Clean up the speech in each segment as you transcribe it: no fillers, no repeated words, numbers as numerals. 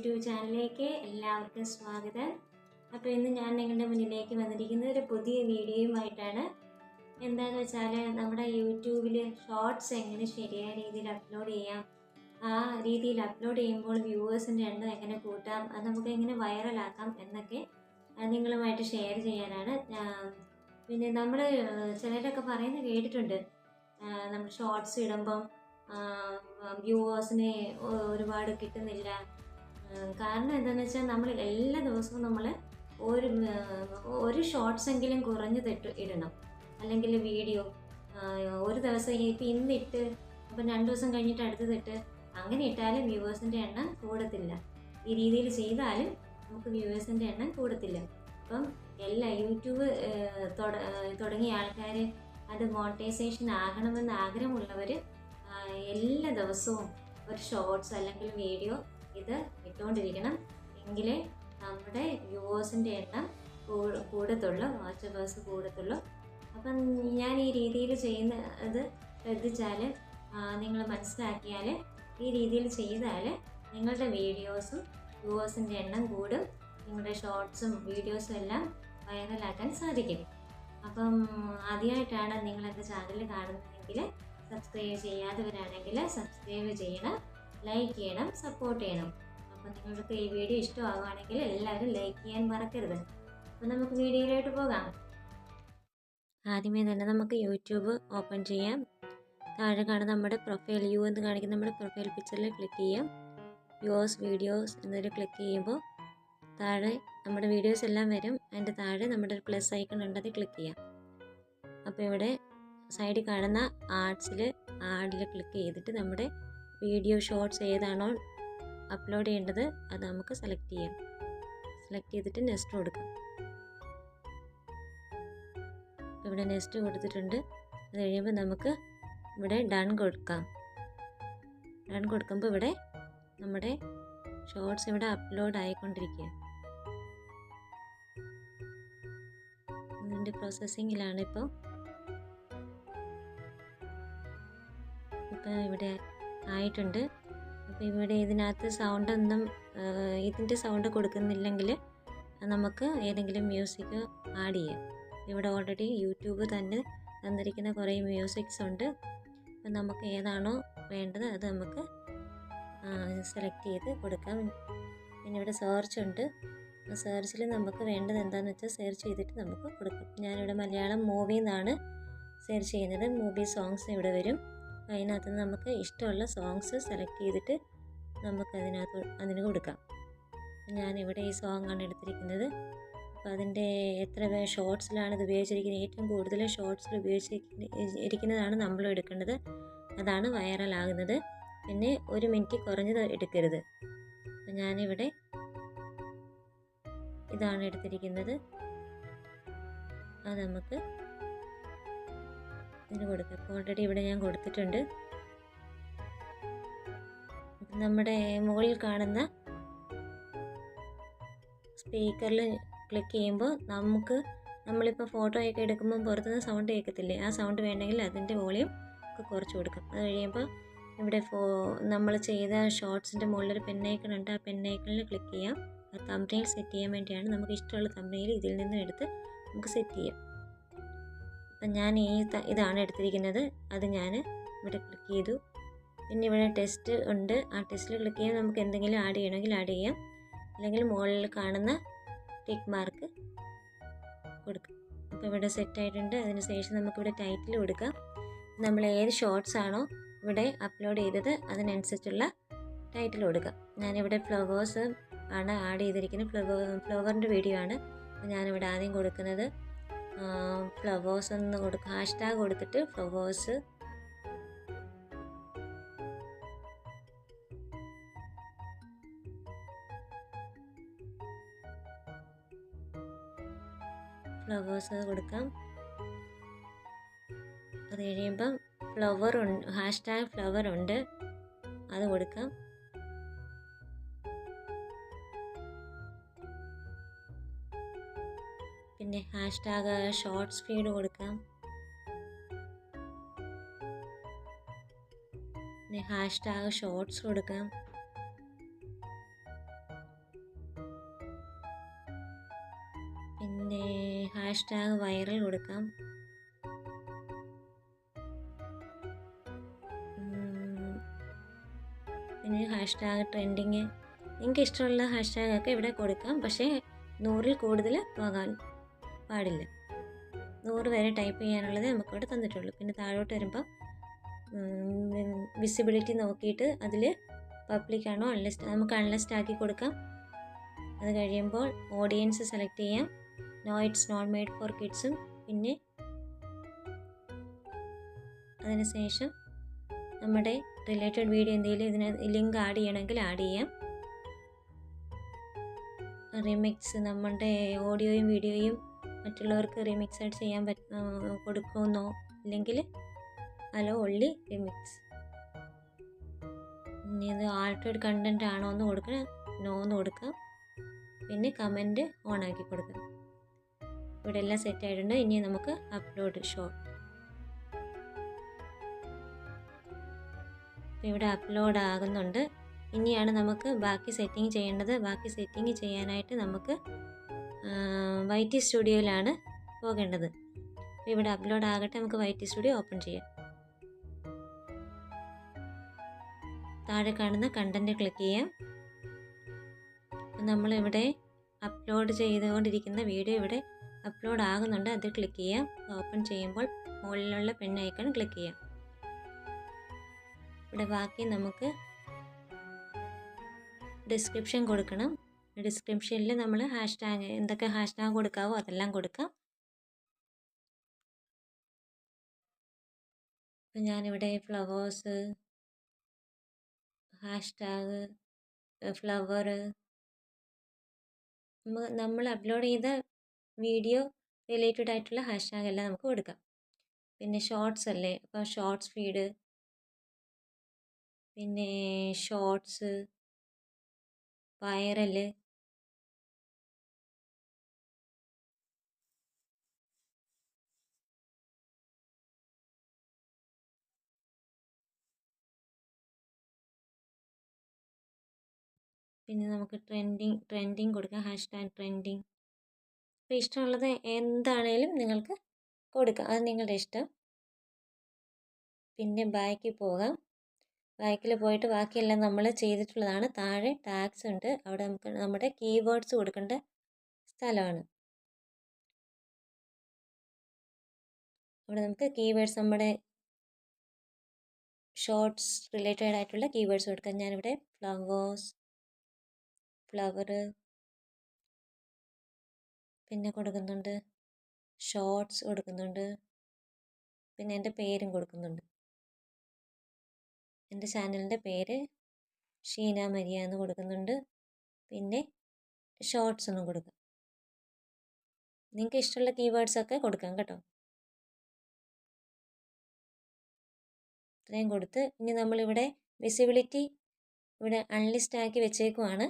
YouTube ചാനലിലേക്ക് എല്ലാവർക്കും സ്വാഗതം. അപ്പോൾ ഇന്ന് ഞാൻ നിങ്ങളുടെ മുന്നിലേക്ക് വന്നിരിക്കുന്നത് ഒരു പുതിയ വീഡിയോയുമായിട്ടാണ്. എന്താണെന്ന് വെച്ചാൽ നമ്മുടെ യൂട്യൂബിൽ ഷോർട്സ് എങ്ങനെ ശരിയായ രീതിയിൽ അപ്ലോഡ് ചെയ്യാം, ആ രീതിയിൽ അപ്ലോഡ് ചെയ്യുമ്പോൾ വ്യൂവേഴ്സിൻ്റെ എണ്ണം എങ്ങനെ കൂട്ടാം, അത് നമുക്ക് എങ്ങനെ വൈറലാക്കാം എന്നൊക്കെ നിങ്ങളുമായിട്ട് ഷെയർ ചെയ്യാനാണ്. പിന്നെ നമ്മൾ ചിലരൊക്കെ പറയുന്നത് കേട്ടിട്ടുണ്ട്, നമ്മൾ ഷോർട്സ് ഇടുമ്പം വ്യൂവേഴ്സിനെ ഒരുപാട് കിട്ടുന്നില്ല. കാരണം എന്താണെന്ന് വെച്ചാൽ നമ്മൾ എല്ലാ ദിവസവും നമ്മൾ ഒരു ഷോർട്സ് എങ്കിലും കുറഞ്ഞ് ഇടണം. അല്ലെങ്കിൽ വീഡിയോ ഒരു ദിവസം ഇപ്പം ഇന്നിട്ട് അപ്പം 2 ദിവസം കഴിഞ്ഞിട്ട് അടുത്തതിട്ട് അങ്ങനെ ഇട്ടാലും വ്യൂവേഴ്സിൻ്റെ എണ്ണം കൂടത്തില്ല. ഈ രീതിയിൽ ചെയ്താലും നമുക്ക് വ്യൂവേഴ്സിൻ്റെ എണ്ണം കൂടത്തില്ല. അപ്പം യൂട്യൂബ് തുടങ്ങിയ ആൾക്കാർ അത് മോണിറ്റൈസേഷൻ ആകണമെന്ന് ആഗ്രഹമുള്ളവർ എല്ലാ ദിവസവും ഒരു ഷോർട്സ് അല്ലെങ്കിൽ വീഡിയോ ഇത് ഇട്ടുകൊണ്ടിരിക്കണം. എങ്കിലേ നമ്മുടെ വ്യൂവേഴ്സിൻ്റെ എണ്ണം കൂടത്തുള്ളൂ, വാച്ചവേഴ്സ് കൂടത്തുള്ളൂ. അപ്പം ഞാൻ ഈ രീതിയിൽ ചെയ്യുന്നത് ശ്രദ്ധിച്ചാൽ, നിങ്ങൾ മനസ്സിലാക്കിയാൽ, ഈ രീതിയിൽ ചെയ്താൽ നിങ്ങളുടെ വീഡിയോസും വ്യൂവേഴ്സിൻ്റെ എണ്ണം കൂടും. നിങ്ങളുടെ ഷോർട്സും വീഡിയോസും എല്ലാം വൈറലാക്കാൻ സാധിക്കും. അപ്പം ആദ്യമായിട്ടാണ് നിങ്ങളെൻ്റെ ചാനൽ കാണുന്നതെങ്കിൽ സബ്സ്ക്രൈബ് ചെയ്യാത്തവരാണെങ്കിൽ സബ്സ്ക്രൈബ് ചെയ്യണം, ലൈക്ക് ചെയ്യണം, സപ്പോർട്ട് ചെയ്യണം. അപ്പം നിങ്ങൾക്ക് ഈ വീഡിയോ ഇഷ്ടമാവുകയാണെങ്കിൽ എല്ലാവരും ലൈക്ക് ചെയ്യാൻ മറക്കരുത്. അപ്പം നമുക്ക് വീഡിയോയിലോട്ട് പോകാം. ആദ്യമേ തന്നെ നമുക്ക് യൂട്യൂബ് ഓപ്പൺ ചെയ്യാം. താഴെ കാണുന്ന നമ്മുടെ പ്രൊഫൈൽ യു എന്ന് കാണിക്കുന്ന നമ്മുടെ പ്രൊഫൈൽ പിക്ചറിൽ ക്ലിക്ക് ചെയ്യാം. വ്യൂവേഴ്സ് വീഡിയോസ് എന്നൊരു ക്ലിക്ക് ചെയ്യുമ്പോൾ താഴെ നമ്മുടെ വീഡിയോസ് എല്ലാം വരും. അതിൻ്റെ താഴെ നമ്മുടെ ഒരു പ്ലസ് ഐക്കൺ ഉണ്ട്, അത് ക്ലിക്ക് ചെയ്യാം. അപ്പോൾ ഇവിടെ സൈഡിൽ കാണുന്ന ആഡിൽ ക്ലിക്ക് ചെയ്തിട്ട് നമ്മുടെ വീഡിയോ ഷോർട്സ് ഏതാണോ അപ്ലോഡ് ചെയ്യേണ്ടത് അത് നമുക്ക് സെലക്ട് ചെയ്യാം. സെലക്ട് ചെയ്തിട്ട് നെക്സ്റ്റ് കൊടുക്കാം. ഇവിടെ നെക്സ്റ്റ് കൊടുത്തിട്ടുണ്ട്. അത് കഴിയുമ്പോൾ നമുക്ക് ഇവിടെ ഡൺ കൊടുക്കാം. ഡൺ കൊടുക്കുമ്പോൾ ഇവിടെ നമ്മുടെ ഷോർട്സ് ഇവിടെ അപ്ലോഡ് ആയിക്കൊണ്ടിരിക്കുക. ഇതിൻ്റെ പ്രോസസ്സിങ്ങിലാണ് ഇപ്പോൾ ഇവിടെ ആയിട്ടുണ്ട്. അപ്പോൾ ഇവിടെ ഇതിനകത്ത് ഇതിൻ്റെ സൗണ്ട് കൊടുക്കുന്നില്ലെങ്കിൽ നമുക്ക് ഏതെങ്കിലും മ്യൂസിക് ആഡ് ചെയ്യാം. ഇവിടെ ഓൾറെഡി യൂട്യൂബ് തന്നെ തന്നിരിക്കുന്ന കുറേ മ്യൂസിക്സ് ഉണ്ട്. അപ്പം നമുക്ക് ഏതാണോ വേണ്ടത് അത് നമുക്ക് സെലക്ട് ചെയ്ത് കൊടുക്കാം. പിന്നെ ഇവിടെ സെർച്ച് ഉണ്ട്. സെർച്ചിൽ നമുക്ക് വേണ്ടത് എന്താണെന്ന് വെച്ചാൽ സെർച്ച് ചെയ്തിട്ട് നമുക്ക് കൊടുക്കാം. ഞാനിവിടെ മലയാളം മൂവി എന്നാണ് സെർച്ച് ചെയ്യുന്നത്. മൂവി സോങ്സ് ഇവിടെ വരും. അതിനകത്ത് നമുക്ക് ഇഷ്ടമുള്ള സോങ്സ് സെലക്ട് ചെയ്തിട്ട് നമുക്ക് അതിന് കൊടുക്കാം. ഞാനിവിടെ ഈ സോങ്ങാണ് എടുത്തിരിക്കുന്നത്. അപ്പോൾ അതിൻ്റെ എത്ര ഷോർട്സിലാണ് ഇത് ഉപയോഗിച്ചിരിക്കുന്നത്, ഏറ്റവും കൂടുതൽ ഷോർട്സിൽ ഉപയോഗിച്ചിരിക്കുന്നതാണ് നമ്മൾ എടുക്കേണ്ടത്. അതാണ് വൈറലാകുന്നത്. പിന്നെ 1 മിനിറ്റ് കുറഞ്ഞത് എടുക്കരുത്. അപ്പോൾ ഞാനിവിടെ ഇതാണ് എടുത്തിരിക്കുന്നത്. അത് നമുക്ക് ഇതിന് കൊടുക്കാം. ഇപ്പോൾ ഓൾറെഡി ഇവിടെ ഞാൻ കൊടുത്തിട്ടുണ്ട്. നമ്മുടെ മുകളിൽ കാണുന്ന സ്പീക്കറിൽ ക്ലിക്ക് ചെയ്യുമ്പോൾ നമ്മളിപ്പോൾ ഫോട്ടോയൊക്കെ എടുക്കുമ്പോൾ പുറത്തുനിന്ന് സൗണ്ട് കേൾക്കത്തില്ലേ, ആ സൗണ്ട് വേണമെങ്കിൽ അതിൻ്റെ വോളിയം ഒക്കെ കുറച്ച് കൊടുക്കാം. അത് കഴിയുമ്പോൾ ഇവിടെ നമ്മൾ ചെയ്ത ഷോർട്സിൻ്റെ മുകളിലൊരു പെന്നൈക്കൺ ഉണ്ട്. ആ പെന്നൈക്കണിൽ ക്ലിക്ക് ചെയ്യാം. ആ തംബ്നെയിൽ സെറ്റ് ചെയ്യാൻ വേണ്ടിയാണ്. നമുക്ക് ഇഷ്ടമുള്ള തംബ്നെയിൽ ഇതിൽ നിന്ന് എടുത്ത് നമുക്ക് സെറ്റ് ചെയ്യാം. അപ്പം ഞാൻ ഇതാണ് എടുത്തിരിക്കുന്നത്. അത് ഞാൻ ഇവിടെ ക്ലിക്ക് ചെയ്തു. പിന്നെ ഇവിടെ ടെസ്റ്റ് ഉണ്ട്. ആ ടെസ്റ്റിൽ ക്ലിക്ക് ചെയ്യാൻ നമുക്ക് എന്തെങ്കിലും ആഡ് ചെയ്യണമെങ്കിൽ ആഡ് ചെയ്യാം. അല്ലെങ്കിൽ മുകളിൽ കാണുന്ന ടിക്ക് മാർക്ക് കൊടുക്കാം. അപ്പോൾ ഇവിടെ സെറ്റായിട്ടുണ്ട്. അതിന് ശേഷം നമുക്കിവിടെ ടൈറ്റിൽ കൊടുക്കാം. നമ്മൾ ഏത് ഷോർട്സ് ആണോ ഇവിടെ അപ്ലോഡ് ചെയ്തത് അതിനനുസരിച്ചുള്ള ടൈറ്റിൽ കൊടുക്കാം. ഞാനിവിടെ ഫ്ലവേഴ്സ് ആണ് ആഡ് ചെയ്തിരിക്കുന്നത്. ഫ്ലവറിൻ്റെ വീഡിയോ ആണ്. ഞാനിവിടെ ആദ്യം കൊടുക്കുന്നത് ഫ്ലവേഴ്സ് എന്ന് കൊടുക്കുക. ഹാഷ്ടാഗ് കൊടുത്തിട്ട് ഫ്ലവേഴ്സ് കൊടുക്കാം. അത് കഴിയുമ്പം ഹാഷ്ടാഗ് ഫ്ലവർ ഉണ്ട്, അത് കൊടുക്കാം. പിന്നെ ഹാഷ്ടാഗ് ഷോർട്സ് ഫീഡ് കൊടുക്കാം. പിന്നെ #ഷോർട്സ് കൊടുക്കാം. പിന്നെ ഹാഷ്ടാഗ് വൈറൽ കൊടുക്കാം. പിന്നെ ഹാഷ്ടാഗ് ട്രെൻഡിങ്, നിങ്ങൾക്ക് ഇഷ്ടമുള്ള ഹാഷ്ടാഗൊക്കെ ഇവിടെ കൊടുക്കാം. പക്ഷേ 100-ൽ കൂടുതൽ പോകാൻ പാടില്ല. 100 വരെ ടൈപ്പ് ചെയ്യാനുള്ളത് നമുക്കിവിടെ തന്നിട്ടുള്ളൂ. പിന്നെ താഴോട്ട് വരുമ്പോൾ വിസിബിലിറ്റി നോക്കിയിട്ട് അതിൽ പബ്ലിക്കാണോ അൺലിസ്റ്റ്, നമുക്ക് അൺലിസ്റ്റ് ആക്കി കൊടുക്കാം. അത് കഴിയുമ്പോൾ ഓഡിയൻസ് സെലക്ട് ചെയ്യാം. No it's not made for കിഡ്സും. പിന്നെ അതിനുശേഷം നമ്മുടെ റിലേറ്റഡ് വീഡിയോ എന്തെങ്കിലും ഇതിന് ലിങ്ക് ആഡ് ചെയ്യണമെങ്കിൽ ആഡ് ചെയ്യാം. റിമിക്സ്, നമ്മുടെ ഓഡിയോയും വീഡിയോയും മറ്റുള്ളവർക്ക് റിമിക്സ് ആയിട്ട് ചെയ്യാൻ കൊടുക്കുമെന്നോ ഇല്ലെങ്കിൽ അലോ ഒള്ളി റിമിക്സ്. ഇനി ഇത് ആൾട്ടേഡ് കണ്ടൻറ് ആണോ എന്ന് കൊടുക്കണം, നോ എന്ന് കൊടുക്കാം. പിന്നെ കമൻറ്റ് ഓൺ ആക്കി കൊടുക്കാം. ഇവിടെ എല്ലാം സെറ്റ് ആയിട്ടുണ്ട്. ഇനി നമുക്ക് അപ്ലോഡ് ഷോർട്ട്. ഇവിടെ അപ്ലോഡ് ആകുന്നുണ്ട്. ഇനിയാണ് നമുക്ക് ബാക്കി സെറ്റിംഗ് ചെയ്യേണ്ടത്. ബാക്കി സെറ്റിംഗ് ചെയ്യാനായിട്ട് നമുക്ക് YT സ്റ്റുഡിയോയിലാണ് പോകേണ്ടത്. ഇവിടെ അപ്ലോഡ് ആകട്ടെ, നമുക്ക് YT സ്റ്റുഡിയോ ഓപ്പൺ ചെയ്യാം. താഴെ കാണുന്ന കണ്ടൻറ്റ് ക്ലിക്ക് ചെയ്യാം. നമ്മളിവിടെ അപ്ലോഡ് ചെയ്തുകൊണ്ടിരിക്കുന്ന വീഡിയോ ഇവിടെ അപ്ലോഡ് ആകുന്നുണ്ട്, അത് ക്ലിക്ക് ചെയ്യാം. ഓപ്പൺ ചെയ്യുമ്പോൾ മുകളിലുള്ള പെൻ ഐക്കൺ ക്ലിക്ക് ചെയ്യാം. ഇവിടെ ബാക്കി നമുക്ക് ഡിസ്ക്രിപ്ഷൻ കൊടുക്കണം. ഡിസ്ക്രിപ്ഷനിൽ നമ്മൾ ഹാഷ്ടാഗ്, എന്തൊക്കെ ഹാഷ്ടാഗ് കൊടുക്കാവോ അതെല്ലാം കൊടുക്കാം. ഇപ്പം ഞാനിവിടെ ഫ്ലവേഴ്സ്, ഹാഷ്ടാഗ് ഫ്ലവർ, നമ്മൾ അപ്ലോഡ് ചെയ്ത വീഡിയോ റിലേറ്റഡ് ആയിട്ടുള്ള ഹാഷ്ടാഗ് എല്ലാം നമുക്ക് കൊടുക്കാം. പിന്നെ ഷോർട്സ് അല്ലേ, അപ്പോൾ ഷോർട്സ് ഫീഡ്, പിന്നെ ഷോർട്സ്, വൈറല്, പിന്നെ നമുക്ക് ട്രെൻഡിങ് കൊടുക്കാം. Hashtag trending. അപ്പോൾ ഇഷ്ടമുള്ളത് എന്താണേലും നിങ്ങൾക്ക് കൊടുക്കാം, അത് നിങ്ങളുടെ ഇഷ്ടം. പിന്നെ ബാക്കിൽ പോകാം. ബാക്കിൽ പോയിട്ട് ബാക്കിയെല്ലാം നമ്മൾ ചെയ്തിട്ടുള്ളതാണ്. താഴെ ടാഗ്സ് ഉണ്ട്, അവിടെ നമുക്ക് നമ്മുടെ കീവേഡ്സ് കൊടുക്കേണ്ട സ്ഥലമാണ്. അവിടെ നമുക്ക് കീവേഡ്സ്, നമ്മുടെ ഷോർട്സ് റിലേറ്റഡ് ആയിട്ടുള്ള കീവേഡ്സ് കൊടുക്കാം. ഞാനിവിടെ ഫ്ലവേഴ്സ്, ഫ്ലവർ പിന്നെ കൊടുക്കുന്നുണ്ട്, ഷോർട്സ് കൊടുക്കുന്നുണ്ട്, പിന്നെ എൻ്റെ പേരും കൊടുക്കുന്നുണ്ട്. എൻ്റെ ചാനലിൻ്റെ പേര് ഷീന മരിയ എന്ന് കൊടുക്കുന്നുണ്ട്. പിന്നെ ഷോർട്സ് ഒന്നും കൊടുക്കാം. നിങ്ങൾക്ക് ഇഷ്ടമുള്ള കീവേഡ്സൊക്കെ കൊടുക്കാം കേട്ടോ. ഇത്രയും കൊടുത്ത് ഇനി നമ്മളിവിടെ വിസിബിലിറ്റി ഇവിടെ അൺലിസ്റ്റ് ആക്കി വെച്ചേക്കുവാണ്.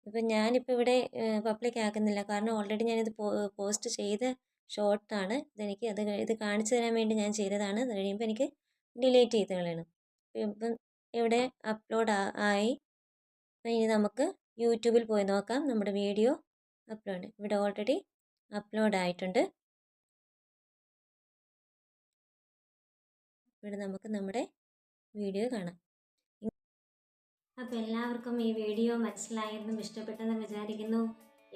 ഇപ്പം ഞാനിപ്പോൾ ഇവിടെ പബ്ലിക് ആക്കുന്നില്ല, കാരണം ഓൾറെഡി ഞാനിത് പോസ്റ്റ് ചെയ്ത ഷോർട്ടാണ്. ഇത് കാണിച്ചു തരാൻ വേണ്ടി ഞാൻ ചെയ്തതാണ്. അത് കഴിയുമ്പോൾ എനിക്ക് ഡിലീറ്റ് ചെയ്ത് കളയണം. ഇപ്പം ഇവിടെ അപ്ലോഡ് ആയി. ഇനി നമുക്ക് യൂട്യൂബിൽ പോയി നോക്കാം. നമ്മുടെ വീഡിയോ അപ്ലോഡ് ഇവിടെ ഓൾറെഡി അപ്ലോഡ് ആയിട്ടുണ്ട്. ഇവിടെ നമുക്ക് നമ്മുടെ വീഡിയോ കാണാം. അപ്പോൾ എല്ലാവർക്കും ഈ വീഡിയോ മനസ്സിലായെന്നും ഇഷ്ടപ്പെട്ടെന്നും വിചാരിക്കുന്നു.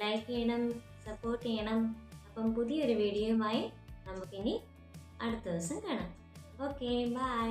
ലൈക്ക് ചെയ്യണം, സപ്പോർട്ട് ചെയ്യണം. അപ്പം പുതിയൊരു വീഡിയോയുമായി നമുക്കിനി അടുത്ത ദിവസം കാണാം. Okay, by.